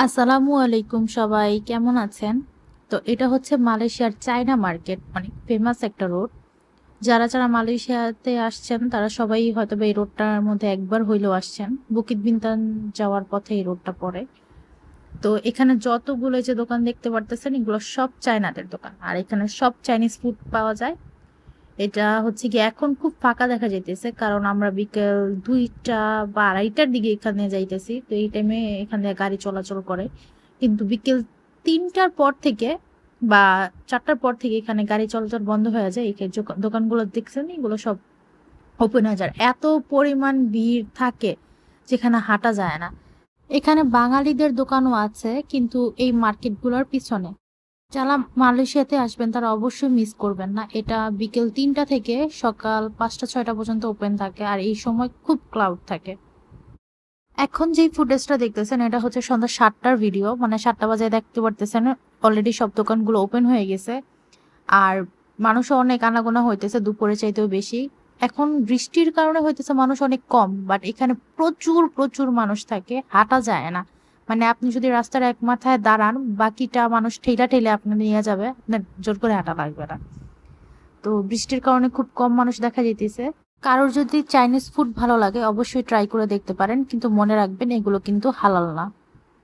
আসসালামু আলাইকুম সবাই কেমন আছেন? তো এটা হচ্ছে মালয়েশিয়ার চায়না মার্কেট, অনেক ফেমাস একটা রোড। যারা মালয়েশিয়াতে আসছেন তারা সবাই হয়তোবা এই রোডটার মধ্যে একবার হইলেও আসছেন। বুকিত বিন্তান যাওয়ার পথে এই রোডটা পড়ে। তো এখানে যতগুলো যে দোকান দেখতে পারতেছেন এগুলো সব চায়নাদের দোকান, আর এখানে সব চাইনিজ ফুড পাওয়া যায়। এটা হচ্ছে কি এখন খুব ফাঁকা দেখা যাইতেছে, কারণ আমরা বিকেল 2টা বা 2:30টার দিকে এখানে যাইতেছি, তো এই টাইমে এখানে গাড়ি চলাচল করে। কিন্তু বিকেল 3টার পর থেকে বা 4টার পর থেকে এখানে গাড়ি চলাচল বন্ধ হয়ে যায়। এই দোকানগুলো দেখছেন এগুলো সব ওপেন হয়ে যায়, এত পরিমাণ ভিড় থাকে যেখানে হাঁটা যায় না। এখানে বাঙালিদের দোকানও আছে, কিন্তু এই মার্কেটগুলোর পিছনে। যারা মালয়েশিয়াতে আসবেন তারা অবশ্যই মিস করবেন না। এটা বিকেল 3টা থেকে সকাল 5টা 6টা পর্যন্ত ওপেন থাকে, আর এই সময় খুব ক্রাউড থাকে। এখন যেই ফুটেজটা দেখতেছেন এটা হচ্ছে সন্ধ্যা 7টার ভিডিও, মানে 7টা বাজে দেখতে পারতেছেন। অলরেডি সব দোকানগুলো ওপেন হয়ে গেছে, আর মানুষও অনেক আনাগোনা হইতেছে, দুপুরে চাইতেও বেশি। এখন বৃষ্টির কারণে হইতেছে মানুষ অনেক কম, বাট এখানে প্রচুর প্রচুর মানুষ থাকে, হাঁটা যায় না। মানে আপনি যদি রাস্তার এক মাথায় দাঁড়ান, বাকিটা মানুষ ঠেলা ঠেলে আপনি নিয়ে যাবে, আপনার জোর করে হাঁটা লাগবে না। তো বৃষ্টির কারণে খুব কম মানুষ দেখা যেতেছে। কারোর যদি চাইনিজ ফুড ভালো লাগে অবশ্যই ট্রাই করে দেখতে পারেন, কিন্তু মনে রাখবেন এগুলো কিন্তু হালাল না।